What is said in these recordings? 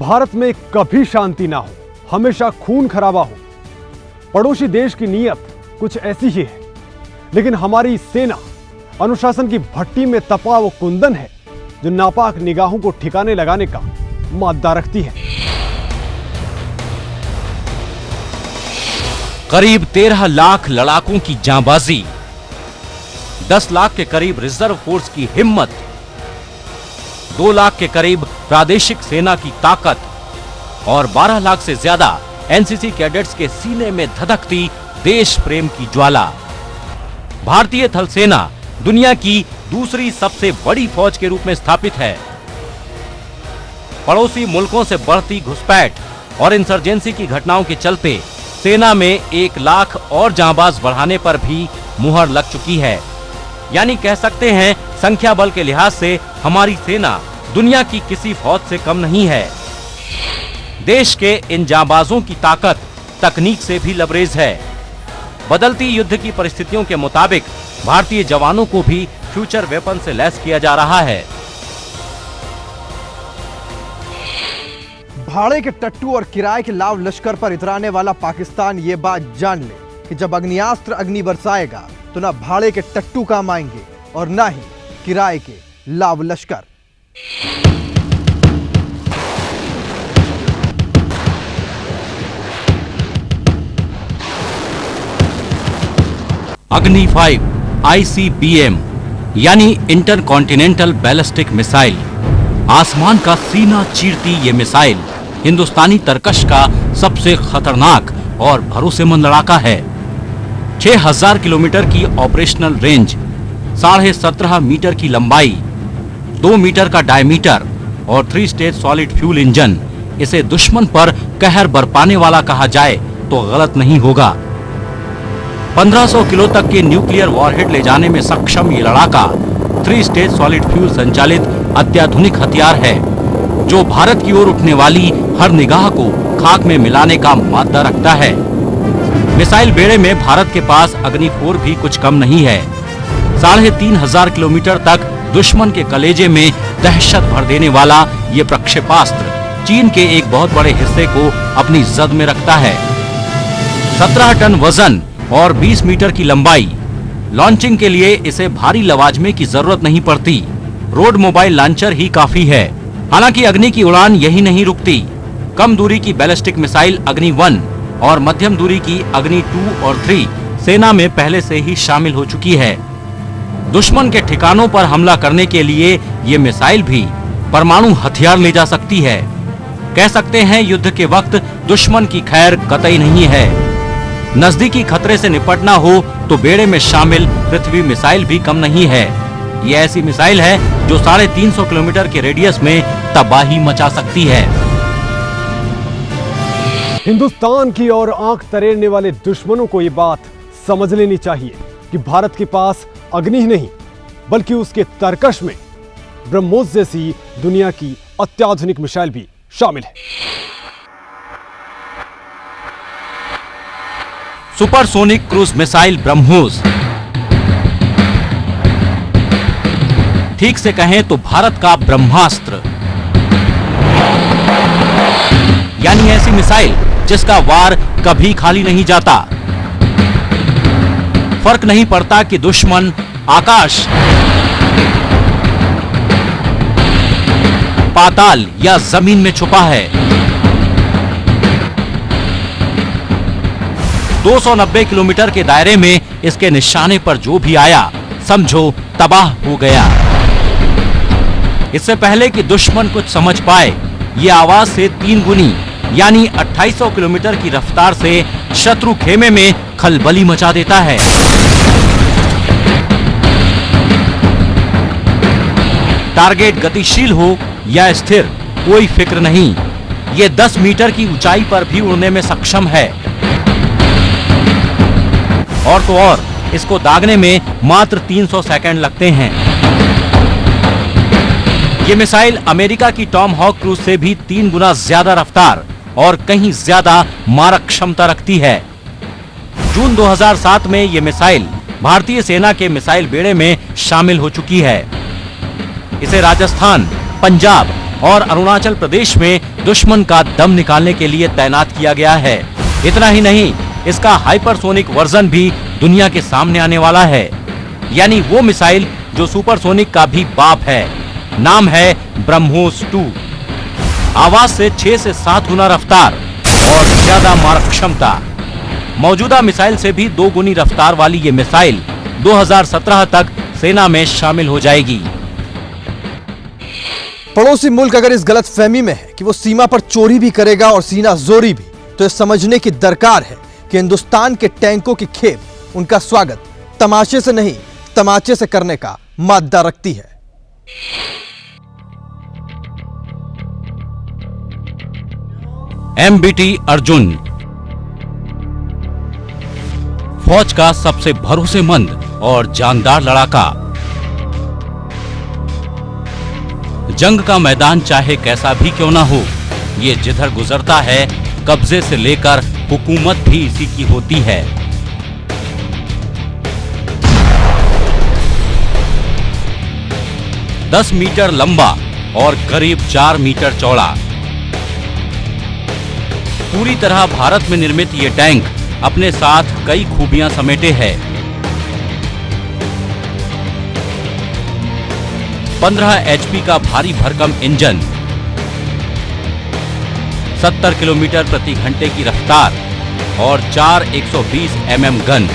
भारत में कभी शांति ना हो, हमेशा खून खराबा हो। पड़ोसी देश की नीयत कुछ ऐसी ही है, लेकिन हमारी सेना अनुशासन की भट्टी में तपा वो कुंदन है जो नापाक निगाहों को ठिकाने लगाने का मादा रखती है। करीब 13 लाख लड़ाकों की जांबाजी, 10 लाख के करीब रिजर्व फोर्स की हिम्मत, 2 लाख के करीब प्रादेशिक सेना की ताकत और 12 लाख से ज्यादा एनसीसी कैडेट्स के सीने में धधकती देश प्रेम की ज्वाला। भारतीय थल सेना दुनिया की दूसरी सबसे बड़ी फौज के रूप में स्थापित है। पड़ोसी मुल्कों से बढ़ती घुसपैठ और इंसर्जेंसी की घटनाओं के चलते सेना में 1 लाख और जांबाज बढ़ाने पर भी मुहर लग चुकी है। यानी कह सकते हैं संख्या बल के लिहाज से हमारी सेना दुनिया की किसी फौज से कम नहीं है। देश के इन जांबाजों की ताकत तकनीक से भी लबरेज है। बदलती युद्ध की परिस्थितियों के मुताबिक भारतीय जवानों को भी फ्यूचर वेपन से लैस किया जा रहा है। भाड़े के टट्टू और किराए के लाव लश्कर पर इतराने वाला पाकिस्तान ये बात जान ले कि जब अग्नियास्त्र अग्नि बरसाएगा तो ना भाड़े के टट्टू काम आएंगे और ना ही किराए के लाव लश्कर। अग्नि 5 ICBM यानी इंटरकॉन्टिनेंटल बैलिस्टिक मिसाइल, आसमान का सीना चीरती ये मिसाइल हिंदुस्तानी तरकश का सबसे खतरनाक और भरोसेमंद लड़ाका है। 6000 किलोमीटर की ऑपरेशनल रेंज, 17.5 मीटर की लंबाई, 2 मीटर का डायमीटर और 3 स्टेज सॉलिड फ्यूल इंजन इसे दुश्मन पर कहर बरपाने वाला कहा जाए तो गलत नहीं होगा। 1500 किलो तक के न्यूक्लियर वॉरहेड ले जाने में सक्षम ये लड़ाका 3 स्टेज सॉलिड फ्यूल संचालित अत्याधुनिक हथियार है जो भारत की ओर उठने वाली हर निगाह को खाक में मिलाने का मादा रखता है। मिसाइल बेड़े में भारत के पास अग्नि 4 भी कुछ कम नहीं है। 3500 किलोमीटर तक दुश्मन के कलेजे में दहशत भर देने वाला ये प्रक्षेपास्त्र चीन के एक बहुत बड़े हिस्से को अपनी जद में रखता है। 17 टन वजन और 20 मीटर की लंबाई, लॉन्चिंग के लिए इसे भारी लवाजमे की जरूरत नहीं पड़ती। रोड मोबाइल लॉन्चर ही काफी है। हालांकि अग्नि की उड़ान यही नहीं रुकती। कम दूरी की बैलिस्टिक मिसाइल अग्नि 1 और मध्यम दूरी की अग्नि 2 और 3 सेना में पहले से ही शामिल हो चुकी है। दुश्मन के ठिकानों पर हमला करने के लिए ये मिसाइल भी परमाणु हथियार ले जा सकती है। कह सकते हैं युद्ध के वक्त दुश्मन की खैर कतई नहीं है। नजदीकी खतरे से निपटना हो तो बेड़े में शामिल पृथ्वी मिसाइल भी कम नहीं है। ये ऐसी मिसाइल है जो 350 किलोमीटर के रेडियस में तबाही मचा सकती है। हिंदुस्तान की ओर आंख तरेरने वाले दुश्मनों को ये बात समझ लेनी चाहिए कि भारत के पास अग्नि ही नहीं बल्कि उसके तरकश में ब्रह्मोस जैसी दुनिया की अत्याधुनिक मिसाइल भी शामिल है। सुपरसोनिक क्रूज मिसाइल ब्रह्मोस, ठीक से कहें तो भारत का ब्रह्मास्त्र, यानी ऐसी मिसाइल जिसका वार कभी खाली नहीं जाता। फर्क नहीं पड़ता कि दुश्मन आकाश, पाताल या जमीन में छुपा है। 290 किलोमीटर के दायरे में इसके निशाने पर जो भी आया समझो तबाह हो गया। इससे पहले कि दुश्मन कुछ समझ पाए, ये आवाज से 3 गुनी यानी 2800 किलोमीटर की रफ्तार से शत्रु खेमे में खलबली मचा देता है। टारगेट गतिशील हो या स्थिर कोई फिक्र नहीं, ये 10 मीटर की ऊंचाई पर भी उड़ने में सक्षम है। और तो और इसको दागने में मात्र 300 सेकंड लगते हैं। ये मिसाइल अमेरिका की टॉम हॉक क्रूज से भी 3 गुना ज्यादा रफ्तार और कहीं ज्यादा मारक क्षमता रखती है। जून 2007 में ये मिसाइल भारतीय सेना के मिसाइल बेड़े में शामिल हो चुकी है। इसे राजस्थान, पंजाब और अरुणाचल प्रदेश में दुश्मन का दम निकालने के लिए तैनात किया गया है। इतना ही नहीं, इसका हाइपरसोनिक वर्जन भी दुनिया के सामने आने वाला है, यानी वो मिसाइल जो सुपरसोनिक का भी बाप है। नाम है ब्रह्मोस 2। आवाज से 6 से 7 गुना रफ्तार और ज्यादा मारक क्षमता। मौजूदा मिसाइल से भी 2 गुनी रफ्तार वाली ये मिसाइल 2017 तक सेना में शामिल हो जाएगी। पड़ोसी मुल्क अगर इस गलतफहमी में है कि वो सीमा पर चोरी भी करेगा और सीना जोरी भी, तो ये समझने की दरकार है कि हिंदुस्तान के टैंकों की खेप उनका स्वागत तमाशे से नहीं, तमाचे से करने का मादा रखती है। MBT अर्जुन, फौज का सबसे भरोसेमंद और जानदार लड़ाका। जंग का मैदान चाहे कैसा भी क्यों ना हो, ये जिधर गुजरता है कब्जे से लेकर हुकूमत भी इसी की होती है। दस मीटर लंबा और करीब 4 मीटर चौड़ा, पूरी तरह भारत में निर्मित ये टैंक अपने साथ कई खूबियां समेटे है। 15 HP का भारी भरकम इंजन, 70 किलोमीटर प्रति घंटे की रफ्तार और 4 120 mm गन।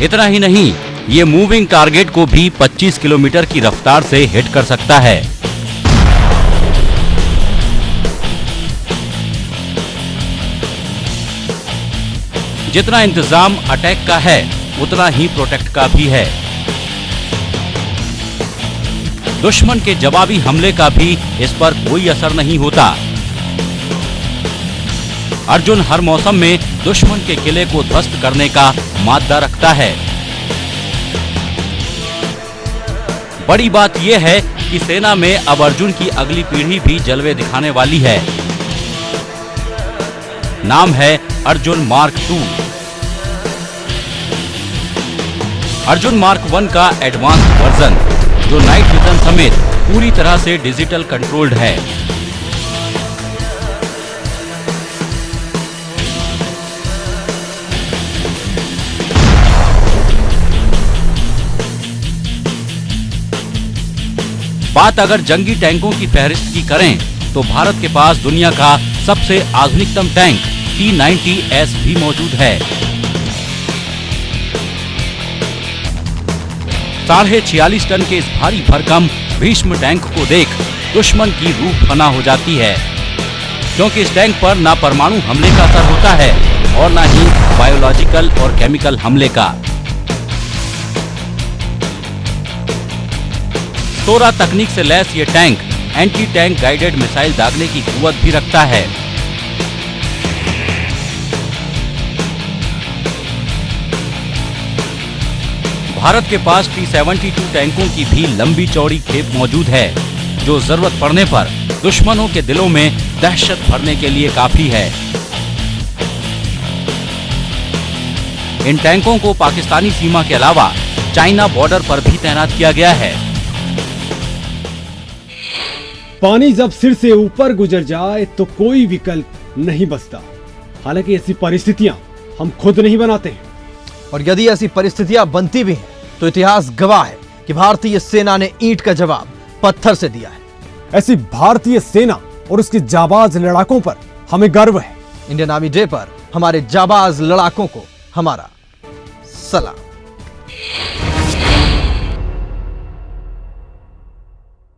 इतना ही नहीं, ये मूविंग टारगेट को भी 25 किलोमीटर की रफ्तार से हिट कर सकता है। जितना इंतजाम अटैक का है, उतना ही प्रोटेक्ट का भी है। दुश्मन के जवाबी हमले का भी इस पर कोई असर नहीं होता। अर्जुन हर मौसम में दुश्मन के किले को ध्वस्त करने का मादा रखता है। बड़ी बात यह है कि सेना में अब अर्जुन की अगली पीढ़ी भी जलवे दिखाने वाली है। नाम है अर्जुन मार्क 2। अर्जुन मार्क 1 का एडवांस वर्जन, जो नाइट विजन समेत पूरी तरह से डिजिटल कंट्रोल्ड है। बात अगर जंगी टैंकों की फहरिस्त की करें, तो भारत के पास दुनिया का सबसे आधुनिकतम टैंक T-90S भी मौजूद है। 46.5 टन के इस भारी भरकम भीष्म टैंक को देख दुश्मन की रूह फना हो जाती है, क्योंकि इस टैंक पर ना परमाणु हमले का असर होता है और ना ही बायोलॉजिकल और केमिकल हमले का। तोरा तकनीक से लैस ये tank anti tank guided missile दागने की कुव्वत भी रखता है। भारत के पास T-72 टैंकों की भी लंबी चौड़ी खेप मौजूद है, जो जरूरत पड़ने पर दुश्मनों के दिलों में दहशत भरने के लिए काफी है। इन टैंकों को पाकिस्तानी सीमा के अलावा चाइना बॉर्डर पर भी तैनात किया गया है। पानी जब सिर से ऊपर गुजर जाए तो कोई विकल्प नहीं बचता। हालांकि ऐसी परिस्थितियां हम खुद नहीं बनाते हैं, और यदि ऐसी परिस्थितियां बनती भी हैं, तो इतिहास गवाह है कि भारतीय सेना ने ईंट का जवाब पत्थर से दिया है। ऐसी भारतीय सेना और उसके जाबाज लड़ाकों पर हमें गर्व है। इंडियन आर्मी डे पर हमारे जाबाज लड़ाकों को हमारा सलाम।